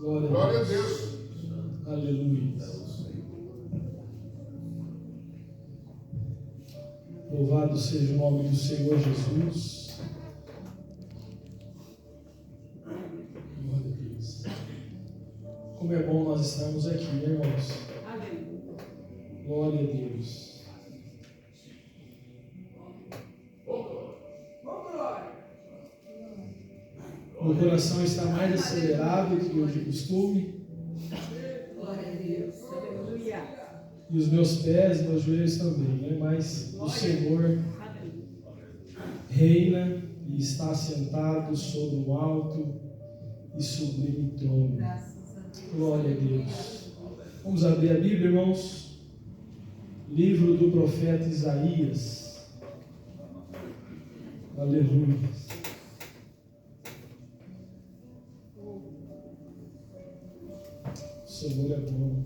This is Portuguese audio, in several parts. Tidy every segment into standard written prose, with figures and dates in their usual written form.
Glória a Deus. Aleluia. Louvado seja o nome do Senhor Jesus. Glória a Deus. Como é bom nós estarmos aqui, né, irmãos? Glória a Deus. Meu coração está mais acelerado do que o de costume. Glória a Deus. Aleluia. E os meus pés, meus joelhos também, né? Mas o Senhor reina e está sentado sobre um alto e sublime trono. Glória a Deus. Vamos abrir a Bíblia, irmãos. Livro do profeta Isaías. Aleluia. O Senhor é bom.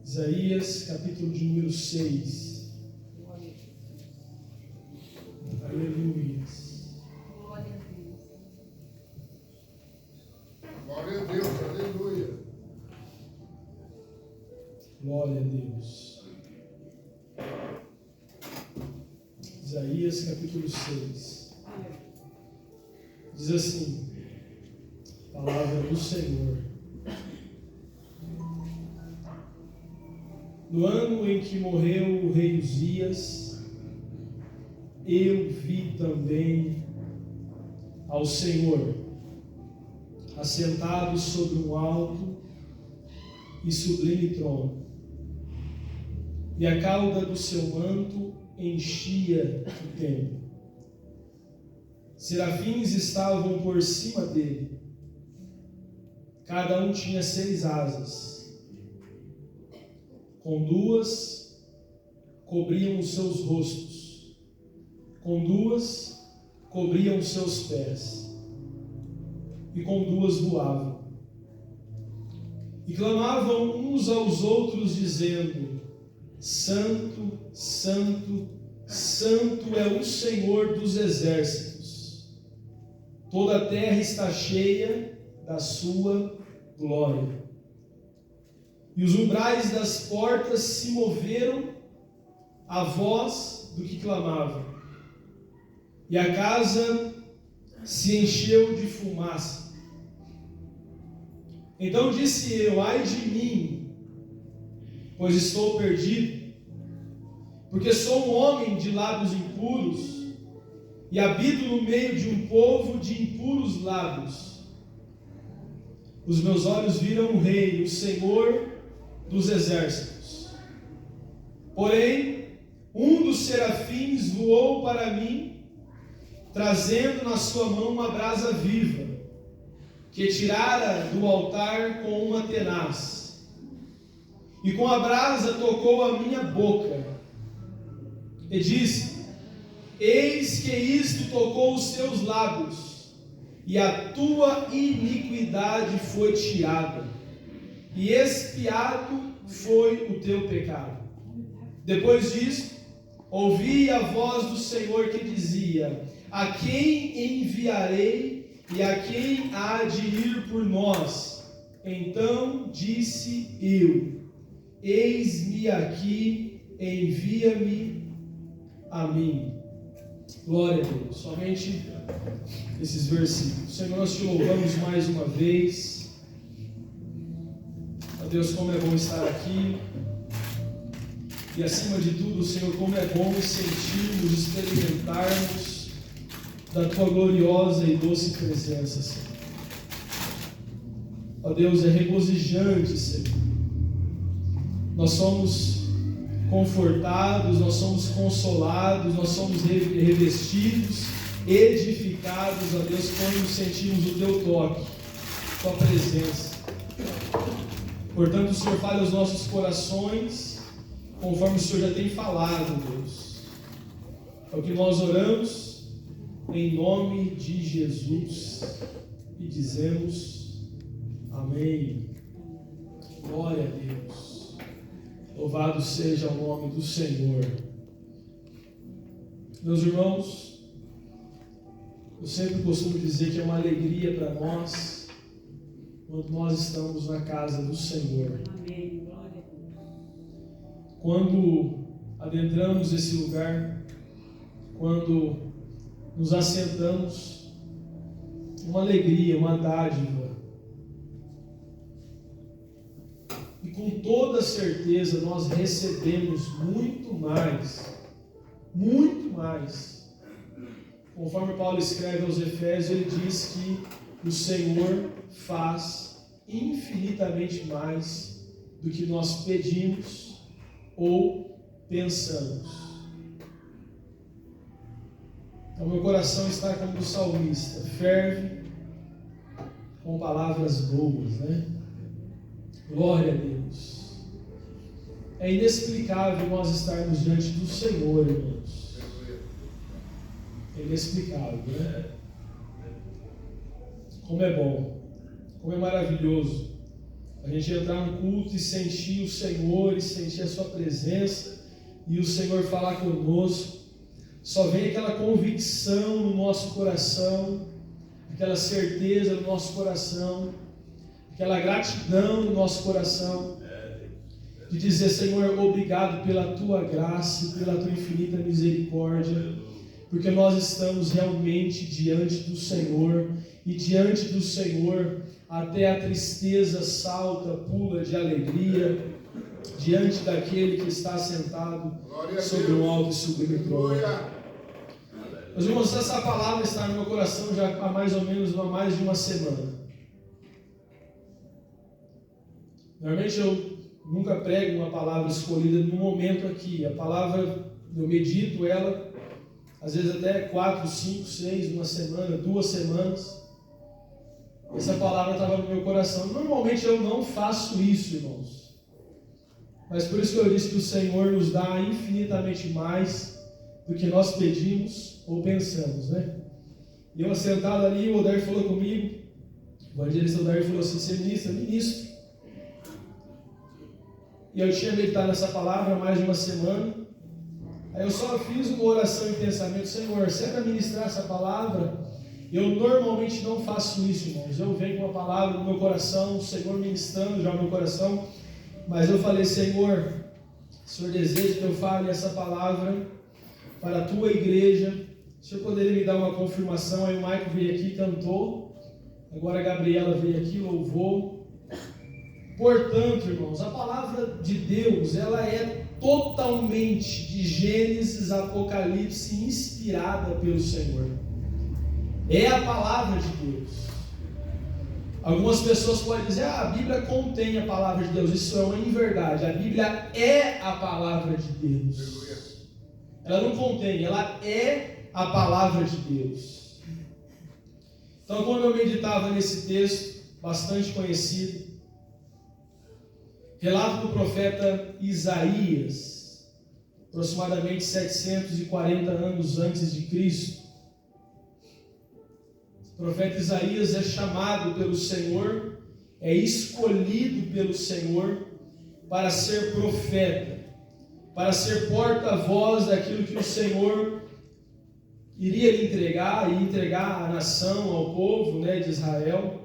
Isaías, capítulo de número 6. Aleluia. Glória a Deus. Aleluia. Glória a Deus. Isaías capítulo 6. Diz assim: palavra do Senhor. No ano em que morreu o rei Uzias, eu vi também ao Senhor assentado sobre um alto e sublime trono, e a cauda do seu manto enchia o templo. Serafins estavam por cima dele. Cada um tinha 6 asas. Com 2 cobriam os seus rostos, com 2 cobriam os seus pés, e com 2 voavam. E clamavam uns aos outros, dizendo: Santo, Santo, Santo é o Senhor dos exércitos. Toda a terra está cheia da sua glória. E os umbrais das portas se moveram à voz do que clamava. E a casa se encheu de fumaça. Então disse eu: ai de mim, pois estou perdido, porque sou um homem de lábios impuros, e habito no meio de um povo de impuros lábios. Os meus olhos viram o Rei, o Senhor dos exércitos. Porém, um dos serafins voou para mim, trazendo na sua mão uma brasa viva, que tirara do altar com uma tenaz. E com a brasa tocou a minha boca, e disse: eis que isto tocou os teus lábios, e a tua iniquidade foi tirada, e expiado foi o teu pecado. Depois disso, ouvi a voz do Senhor que dizia: a quem enviarei, e a quem há de ir por nós? Então disse eu: eis-me aqui, envia-me a mim. Glória a Deus. Somente esses versículos. Senhor, nós te louvamos mais uma vez. Ó Deus, como é bom estar aqui. E acima de tudo, Senhor, como é bom sentirmos, experimentarmos da tua gloriosa e doce presença, Senhor. Ó Deus, é regozijante, Senhor. Nós somos confortados, nós somos consolados, nós somos revestidos, edificados, ó Deus, quando sentimos o teu toque, tua presença. Portanto, o Senhor fale aos nossos corações, conforme o Senhor já tem falado, Deus. É o que nós oramos em nome de Jesus e dizemos amém. Glória a Deus. Louvado seja o nome do Senhor. Meus irmãos, eu sempre costumo dizer que é uma alegria para nós quando nós estamos na casa do Senhor. Amém. Glória a Deus. Quando adentramos esse lugar, quando nos assentamos, uma alegria, uma dádiva. E com toda certeza nós recebemos muito mais. Conforme Paulo escreve aos Efésios, ele diz que o Senhor faz infinitamente mais do que nós pedimos ou pensamos. Então meu coração está como do salmista, ferve com palavras boas, né? Glória a Deus. É inexplicável nós estarmos diante do Senhor, irmãos. É inexplicável, né? Como é bom, como é maravilhoso a gente entrar no culto e sentir o Senhor, e sentir a sua presença, e o Senhor falar conosco. Só vem aquela convicção no nosso coração, aquela certeza no nosso coração, aquela gratidão no nosso coração, de dizer: Senhor, obrigado pela tua graça e pela tua infinita misericórdia, porque nós estamos realmente diante do Senhor, e diante do Senhor até a tristeza salta, pula de alegria, diante daquele que está sentado sobre um alto e sublime trono. Meus irmãos, essa palavra está no meu coração já há mais ou menos mais de uma semana. Normalmente eu nunca prego uma palavra escolhida no momento aqui. A palavra, eu medito ela, às vezes até 4, 5, 6, uma semana, 2 semanas. Essa palavra estava no meu coração. Normalmente eu não faço isso, irmãos. Mas por isso que eu disse que o Senhor nos dá infinitamente mais do que nós pedimos ou pensamos, né? E eu assentado ali, o Odair falou comigo, o evangelista Odair falou assim: você ministro. E eu tinha meditado nessa palavra há mais de uma semana. Aí eu só fiz uma oração e pensamento: Senhor, se é para ministrar essa palavra, eu normalmente não faço isso, irmãos. Eu venho com uma palavra no meu coração, o Senhor ministrando já no meu coração. Mas eu falei: Senhor, o Senhor deseja que eu fale essa palavra para a tua igreja. O Senhor poderia me dar uma confirmação? Aí o Michael veio aqui e cantou. Agora a Gabriela veio aqui, louvou. Portanto, irmãos, a palavra de Deus, ela é totalmente de Gênesis a Apocalipse, inspirada pelo Senhor. É a palavra de Deus. Algumas pessoas podem dizer: a Bíblia contém a palavra de Deus. Isso é uma inverdade. A Bíblia é a palavra de Deus. Ela não contém, ela é a palavra de Deus. Então, quando eu meditava nesse texto, bastante conhecido, relato do profeta Isaías, aproximadamente 740 anos antes de Cristo. O profeta Isaías é chamado pelo Senhor, é escolhido pelo Senhor para ser profeta, para ser porta-voz daquilo que o Senhor iria lhe entregar e entregar à nação, ao povo, de Israel.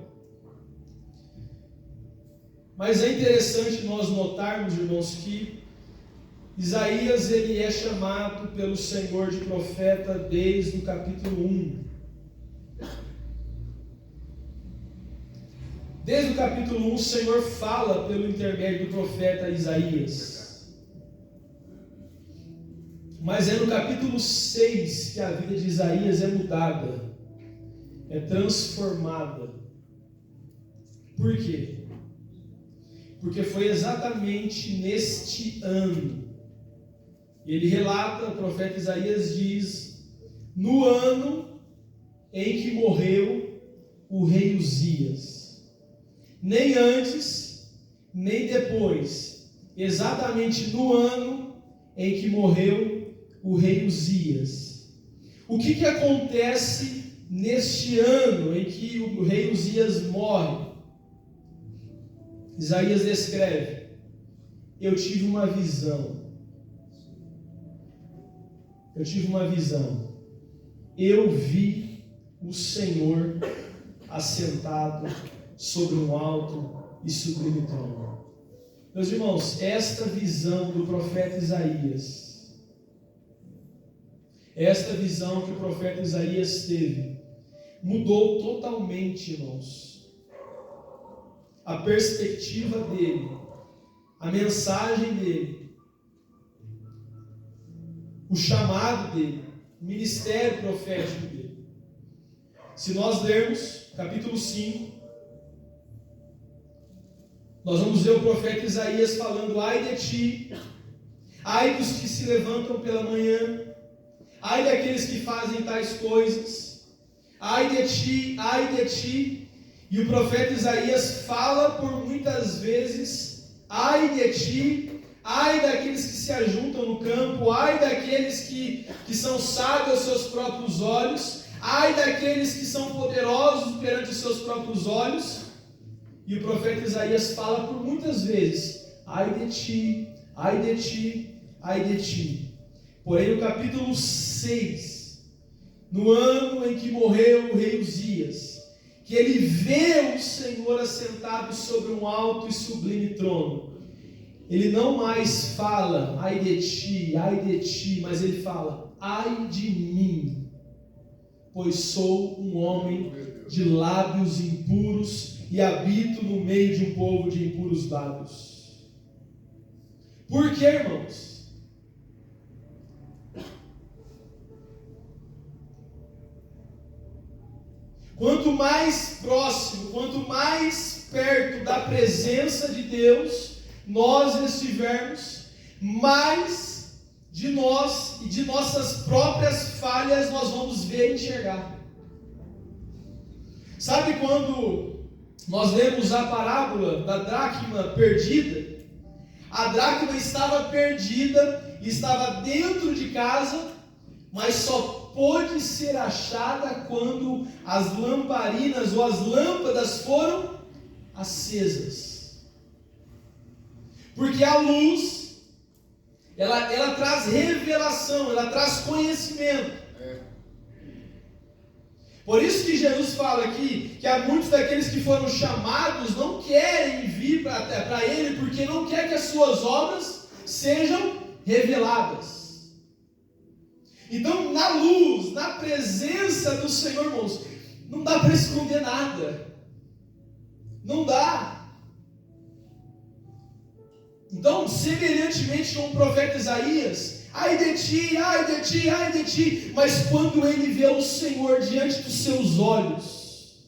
Mas é interessante nós notarmos, irmãos, que Isaías ele é chamado pelo Senhor de profeta desde o capítulo 1. Desde o capítulo 1, o Senhor fala pelo intermédio do profeta Isaías. Mas é no capítulo 6 que a vida de Isaías é mudada, é transformada. Por quê? Porque foi exatamente neste ano. Ele relata, o profeta Isaías diz: no ano em que morreu o rei Uzias, nem antes, nem depois, exatamente no ano em que morreu o rei Uzias. O que acontece neste ano em que o rei Uzias morre? Isaías descreve: eu tive uma visão. Eu vi o Senhor assentado sobre um alto e sublime trono. Meus irmãos, esta visão do profeta Isaías, esta visão que o profeta Isaías teve, mudou totalmente, irmãos, a perspectiva dele, a mensagem dele, o chamado dele, o ministério profético dele. Se nós lermos capítulo 5, nós vamos ver o profeta Isaías falando: ai de ti, ai dos que se levantam pela manhã, ai daqueles que fazem tais coisas, ai de ti, ai de ti. E o profeta Isaías fala por muitas vezes: ai de ti, ai daqueles que se ajuntam no campo, ai daqueles que são sábios aos seus próprios olhos, ai daqueles que são poderosos perante os seus próprios olhos. E o profeta Isaías fala por muitas vezes: ai de ti, ai de ti, ai de ti. Porém, no capítulo 6, no ano em que morreu o rei Uzias, que ele vê o Senhor assentado sobre um alto e sublime trono, ele não mais fala ai de ti, mas ele fala: ai de mim, pois sou um homem de lábios impuros e habito no meio de um povo de impuros lábios. Por quê, irmãos? Quanto mais próximo, quanto mais perto da presença de Deus nós estivermos, mais de nós e de nossas próprias falhas nós vamos ver e enxergar. Sabe quando nós lemos a parábola da dracma perdida? A dracma estava perdida, estava dentro de casa, mas só pôde ser achada quando as lamparinas ou as lâmpadas foram acesas. Porque a luz, ela traz revelação, ela traz conhecimento. Por isso que Jesus fala aqui que há muitos daqueles que foram chamados não querem vir para Ele, porque não quer que as suas obras sejam reveladas. Então, na luz, na presença do Senhor, irmãos, não dá para esconder nada. Não dá. Então, semelhantemente com o profeta Isaías, ai de ti, ai de ti, ai de ti. Mas quando ele vê o Senhor diante dos seus olhos,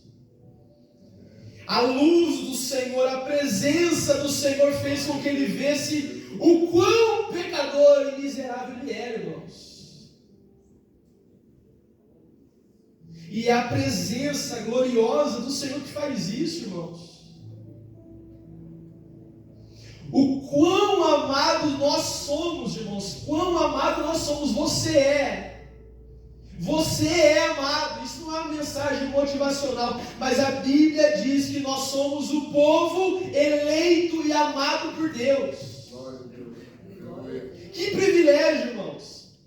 a luz do Senhor, a presença do Senhor fez com que ele visse o quão pecador e miserável ele era, irmãos. E é a presença gloriosa do Senhor que faz isso, irmãos. O quão amados nós somos, irmãos. Quão amado nós somos. Você é. Você é amado. Isso não é uma mensagem motivacional, mas a Bíblia diz que nós somos o povo eleito e amado por Deus. Que privilégio, irmãos.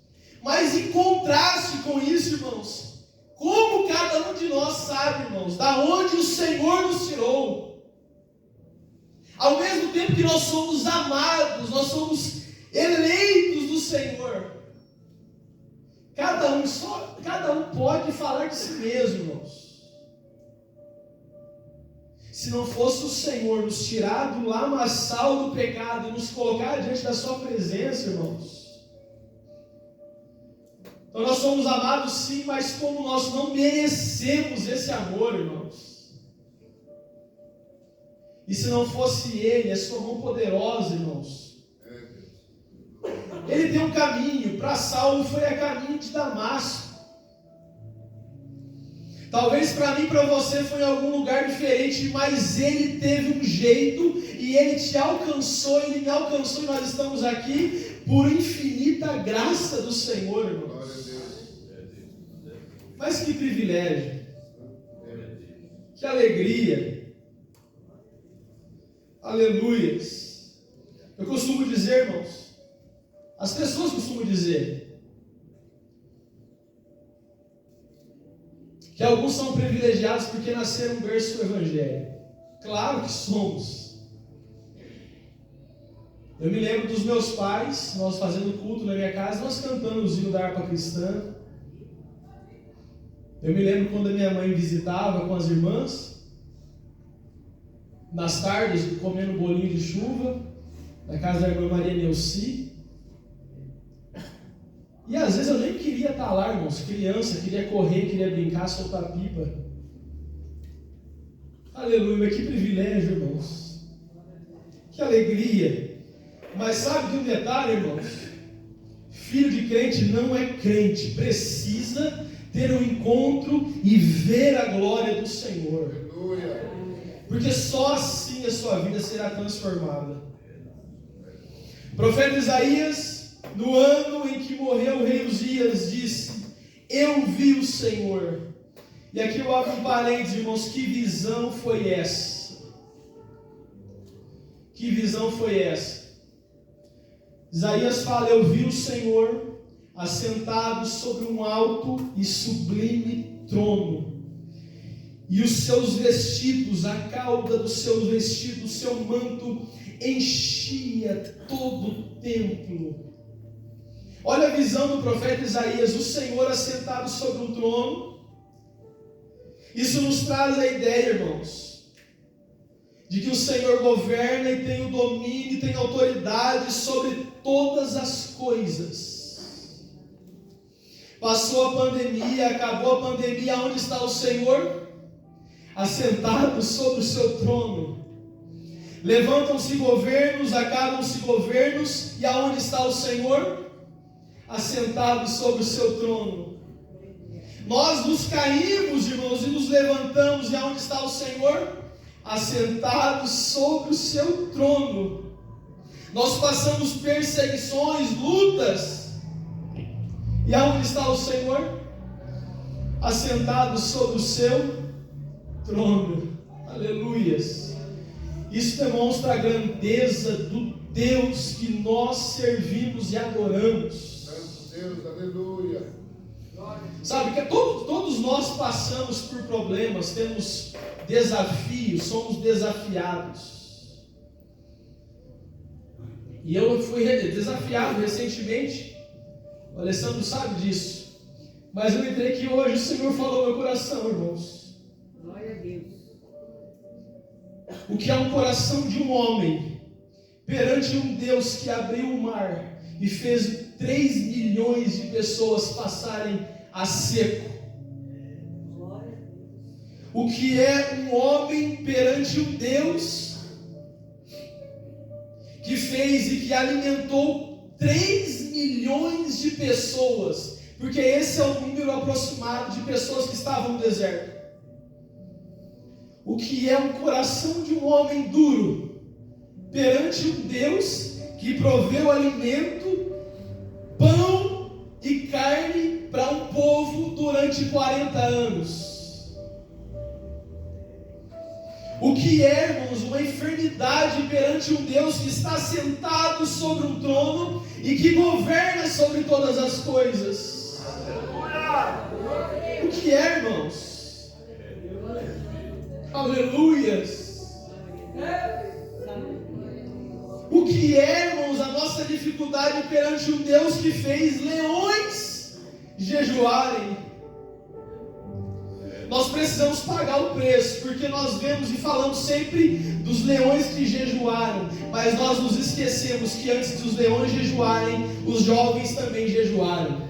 Mas em contraste com isso, irmãos, como cada um de nós sabe, irmãos, da onde o Senhor nos tirou. Ao mesmo tempo que nós somos amados, nós somos eleitos do Senhor. Cada um pode falar de si mesmo, irmãos. Se não fosse o Senhor nos tirar do lamaçal do pecado e nos colocar diante da sua presença, irmãos. Então nós somos amados sim, mas como nós não merecemos esse amor, irmãos. E se não fosse Ele, a sua mão poderosa, irmãos. Ele tem um caminho. Para Saulo foi a caminho de Damasco. Talvez para mim, para você foi em algum lugar diferente, mas Ele teve um jeito e Ele te alcançou, Ele me alcançou e nós estamos aqui por infinita graça do Senhor, irmãos. Mas que privilégio, que alegria. Aleluias. Eu costumo dizer, irmãos, as pessoas costumam dizer que alguns são privilegiados porque nasceram no berço do Evangelho. Claro que somos. Eu me lembro dos meus pais, nós fazendo culto na minha casa, nós cantando os hinos da harpa cristã. Eu me lembro quando a minha mãe visitava com as irmãs, nas tardes, comendo bolinho de chuva, na casa da irmã Maria Neuci. E às vezes eu nem queria estar lá, irmãos, criança, queria correr, queria brincar, soltar pipa. Aleluia, mas que privilégio, irmãos. Que alegria. Mas sabe de um detalhe, irmãos? Filho de crente não é crente, precisa ter um encontro e ver a glória do Senhor. Aleluia. Porque só assim a sua vida será transformada. O profeta Isaías, no ano em que morreu o rei Uzias, disse: eu vi o Senhor. E aqui eu abro um parênteses, irmãos, que visão foi essa? Que visão foi essa? Isaías fala: eu vi o Senhor assentado sobre um alto e sublime trono, e os seus vestidos, a cauda dos seus vestidos, o seu manto enchia todo o templo. Olha a visão do profeta Isaías, o Senhor assentado sobre um trono. Isso nos traz a ideia, irmãos, de que o Senhor governa e tem o domínio e tem autoridade sobre todas as coisas. Passou a pandemia, acabou a pandemia, onde está o Senhor? Assentado sobre o seu trono. Levantam-se governos, acabam-se governos, e aonde está o Senhor? Assentado sobre o seu trono. Nós nos caímos, irmãos, e nos levantamos, e aonde está o Senhor? Assentado sobre o seu trono. Nós passamos perseguições, lutas, e aonde está o Senhor? Assentado sobre o seu trono. Aleluias. Isso demonstra a grandeza do Deus que nós servimos e adoramos. Deus, aleluia. Sabe que todos nós passamos por problemas, temos desafios, somos desafiados. E eu fui desafiado recentemente. O Alessandro sabe disso. Mas eu entrei aqui hoje, o Senhor falou no meu coração, irmãos. Glória a Deus. O que é um coração de um homem perante um Deus que abriu o mar e fez 3 milhões de pessoas passarem a seco. Glória a Deus. O que é um homem perante um Deus que fez e que alimentou 3 milhões de pessoas, porque esse é o número aproximado de pessoas que estavam no deserto. O que é um coração de um homem duro perante um Deus que proveu alimento, pão e carne para um povo durante 40 anos. O que é, irmãos, uma enfermidade perante um Deus que está sentado sobre um trono e que governa sobre todas as coisas. O que é, irmãos? Aleluias. O que é, irmãos, a nossa dificuldade perante um Deus que fez leões jejuarem? Nós precisamos pagar o preço, porque nós vemos e falamos sempre dos leões que jejuaram, mas nós nos esquecemos que antes dos leões jejuarem, os jovens também jejuaram.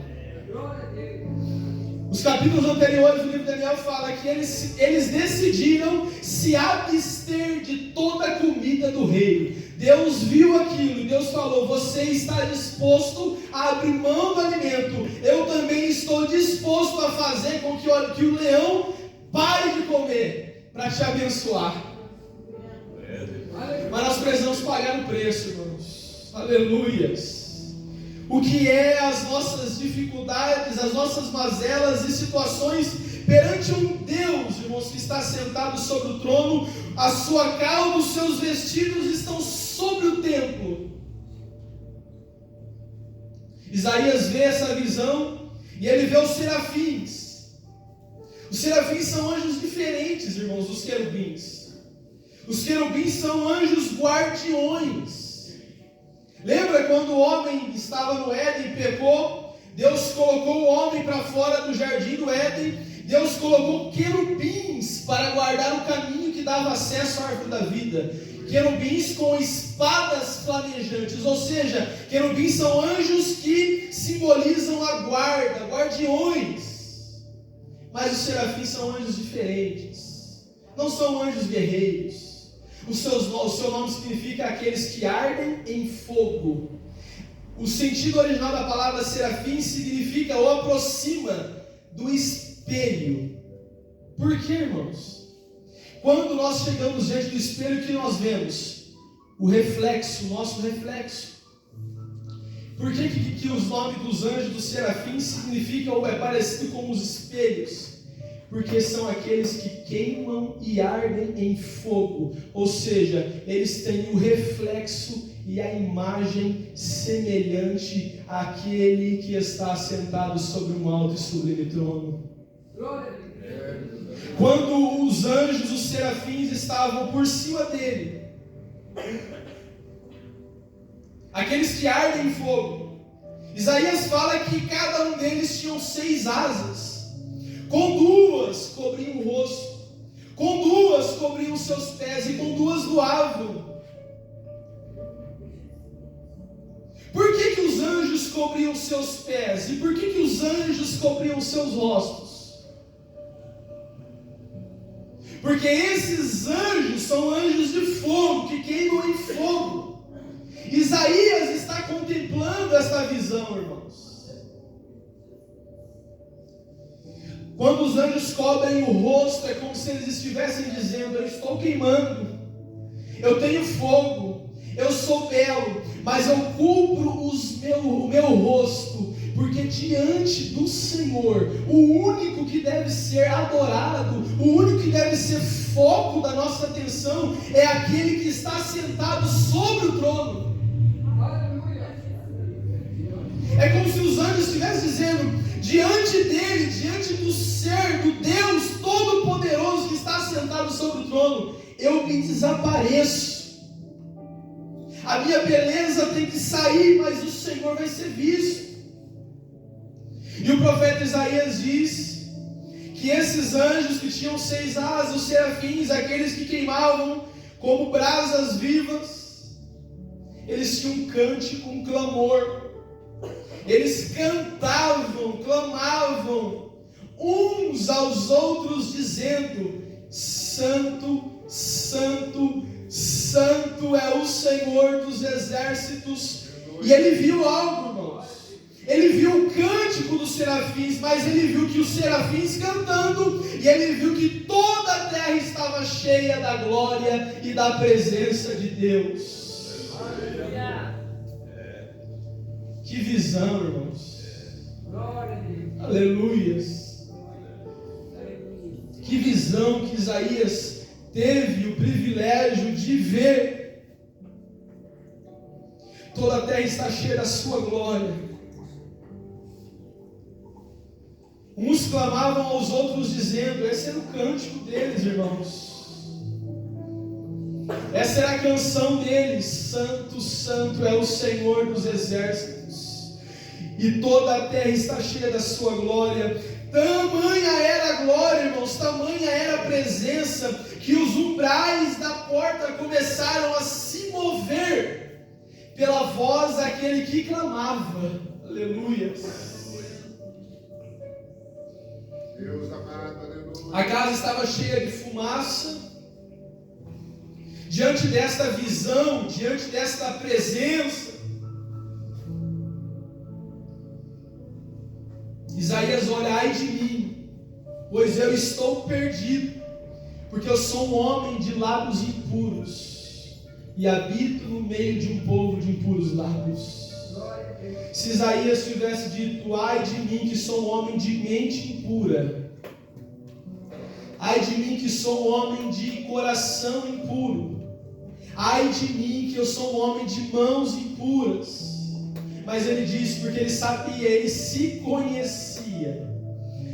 Os capítulos anteriores do livro de Daniel falam que eles decidiram se abster de toda a comida do rei. Deus viu aquilo e Deus falou: você está disposto a abrir mão do alimento, eu também estou disposto a fazer com que o leão pare de comer, para te abençoar. Mas nós precisamos pagar o preço, irmãos. Aleluias. O que é as nossas dificuldades, as nossas mazelas e situações perante um Deus, irmãos, que está sentado sobre o trono, a sua cauda, os seus vestidos estão sobre o templo. Isaías vê essa visão e ele vê os serafins. Os serafins são anjos diferentes, irmãos, dos querubins. Os querubins são anjos guardiões. Lembra quando o homem estava no Éden e pecou? Deus colocou o homem para fora do jardim do Éden. Deus colocou querubins para guardar o caminho que dava acesso à árvore da vida. Querubins com espadas flamejantes, ou seja, querubins são anjos que simbolizam a guarda, guardiões. Mas os serafins são anjos diferentes, não são anjos guerreiros. O seu nome significa aqueles que ardem em fogo. O sentido original da palavra serafim significa ou aproxima do espelho. Por quê, irmãos? Quando nós chegamos diante do espelho, o que nós vemos? O reflexo, o nosso reflexo. Por que os nomes dos anjos dos serafins significam ou é parecido com os espelhos? Porque são aqueles que queimam e ardem em fogo. Ou seja, eles têm o reflexo e a imagem semelhante àquele que está sentado sobre um alto e sublime trono. Quando os anjos, os serafins, estavam por cima dele, aqueles que ardem em fogo, Isaías fala que cada um deles tinham 6 asas, com 2 cobriam o rosto, com 2 cobriam os seus pés e com 2 voavam. Por que os anjos cobriam os seus pés? E por que os anjos cobriam os seus rostos? Porque esses anjos são anjos de fogo, que queimam em fogo. Isaías está contemplando esta visão, irmãos. Quando os anjos cobrem o rosto, é como se eles estivessem dizendo: eu estou queimando, eu tenho fogo, eu sou belo, mas eu cubro o meu rosto, porque diante do Senhor, o único que deve ser adorado, o único que deve ser foco da nossa atenção, é aquele que está sentado sobre o trono. É como se os anjos estivessem dizendo: diante dele, diante do ser, do Deus Todo-Poderoso que está sentado sobre o trono, eu me desapareço. A minha beleza tem que sair, mas o Senhor vai ser visto. E o profeta Isaías diz que esses anjos que tinham 6 asas, os serafins, aqueles que queimavam como brasas vivas, eles tinham um cântico, um clamor. Eles cantavam, clamavam uns aos outros, dizendo: Santo, Santo, Santo é o Senhor dos exércitos. E ele viu algo, irmãos. Ele viu o cântico dos serafins, mas ele viu que os serafins cantando, e ele viu que toda a terra estava cheia da glória e da presença de Deus. Que visão, irmãos. Aleluias. Que visão que Isaías teve o privilégio de ver. Toda a terra está cheia da sua glória. Uns clamavam aos outros dizendo: esse era o cântico deles, irmãos. Essa era a canção deles: Santo, Santo é o Senhor dos exércitos, e toda a terra está cheia da sua glória. Tamanha era a glória, irmãos, tamanha era a presença, que os umbrais da porta começaram a se mover pela voz daquele que clamava. Aleluia. Deus amado, aleluia. A casa estava cheia de fumaça. Diante desta visão, diante desta presença, Isaías olha: ai de mim, pois eu estou perdido, porque eu sou um homem de lábios impuros, e habito no meio de um povo de impuros lábios. Se Isaías tivesse dito: ai de mim que sou um homem de mente impura, ai de mim que sou um homem de coração impuro, ai de mim que eu sou um homem de mãos impuras, Mas ele disse, porque ele sabia, ele se conhecia.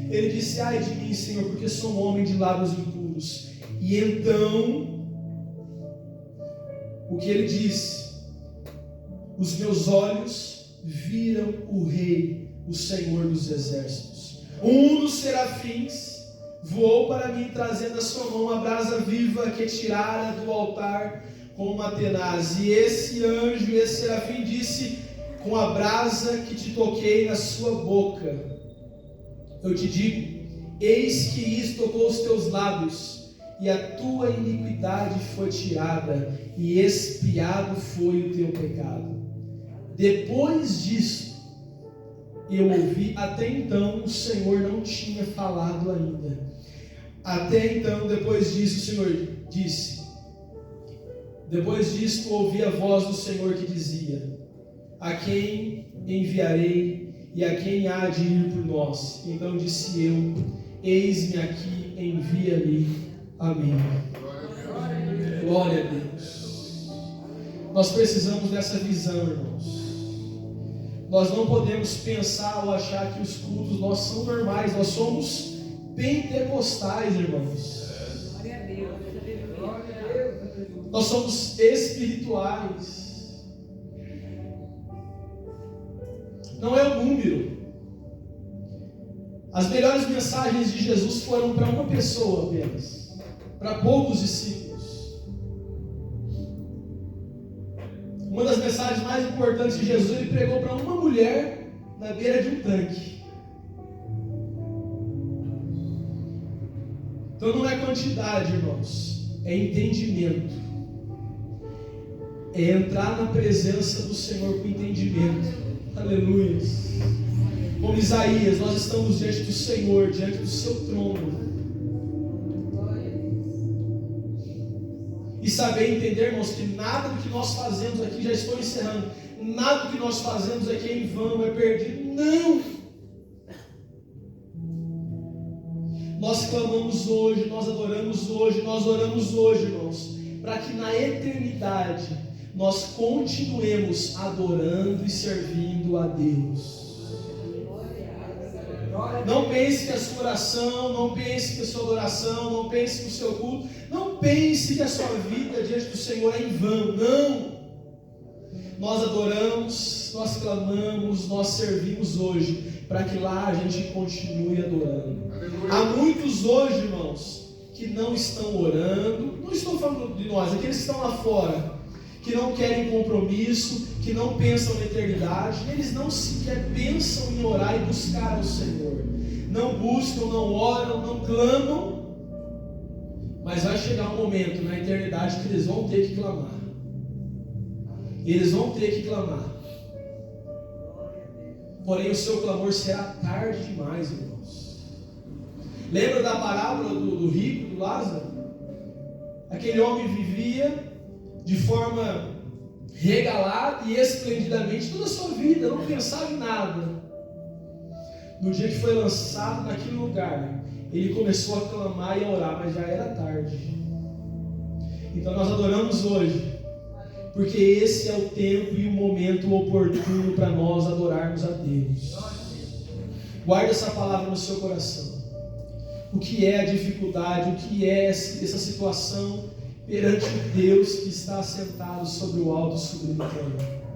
Ele disse: ai de mim, Senhor, porque sou um homem de lábios impuros. E então, o que ele disse? Os meus olhos viram o Rei, o Senhor dos Exércitos. Um dos serafins voou para mim, trazendo a sua mão a brasa viva que tirara do altar com uma tenaz. E esse anjo, esse serafim, disse: com a brasa que te toquei na sua boca, eu te digo, eis que isto tocou os teus lábios, e a tua iniquidade foi tirada, e expiado foi o teu pecado. Depois disso, eu ouvi. Até então o Senhor não tinha falado ainda. Até então, depois disso, o Senhor disse. Depois disto, ouvi a voz do Senhor que dizia: a quem enviarei, e a quem há de ir por nós? Então disse eu: eis-me aqui, envia-me a mim. Glória a Deus. Nós precisamos dessa visão, irmãos. Nós não podemos pensar ou achar que os cultos nossos são normais. Nós somos pentecostais, irmãos. Glória a Deus. Nós somos espirituais. Não é o número. As melhores mensagens de Jesus foram para uma pessoa apenas, para poucos discípulos. Uma das mensagens mais importantes de Jesus, ele pregou para uma mulher na beira de um tanque. Então não é quantidade, irmãos, é entendimento. É entrar na presença do Senhor com entendimento. Aleluia. Como Isaías, nós estamos diante do Senhor, diante do seu trono. E saber entender, irmãos, que nada do que nós fazemos aqui, já estou encerrando, nada do que nós fazemos aqui é em vão, é perdido. Não! Nós clamamos hoje, nós adoramos hoje, nós oramos hoje, irmãos, para que na eternidade nós continuemos adorando e servindo a Deus. Não pense que a sua oração, não pense que a sua adoração, não pense que o seu culto, não pense que a sua vida diante do Senhor é em vão. Não! Nós adoramos, nós clamamos, nós servimos hoje, para que lá a gente continue adorando. Há muitos hoje, irmãos, que não estão orando. Não estou falando de nós, aqueles que estão lá fora, que não querem compromisso, que não pensam na eternidade. Eles não sequer pensam em orar e buscar o Senhor. Não buscam, não oram, não clamam. Mas vai chegar um momento na eternidade que eles vão ter que clamar. Eles vão ter que clamar. Porém o seu clamor será tarde demais, irmãos. Lembra da parábola do rico, do Lázaro? Aquele homem vivia de forma regalada e esplendidamente toda a sua vida, não pensava em nada. No dia que foi lançado naquele lugar, ele começou a clamar e a orar, mas já era tarde. Então nós adoramos hoje, porque esse é o tempo e o momento oportuno para nós adorarmos a Deus. Guarda essa palavra no seu coração. O que é a dificuldade, o que é essa situação perante o Deus que está assentado sobre o alto e sublime trono?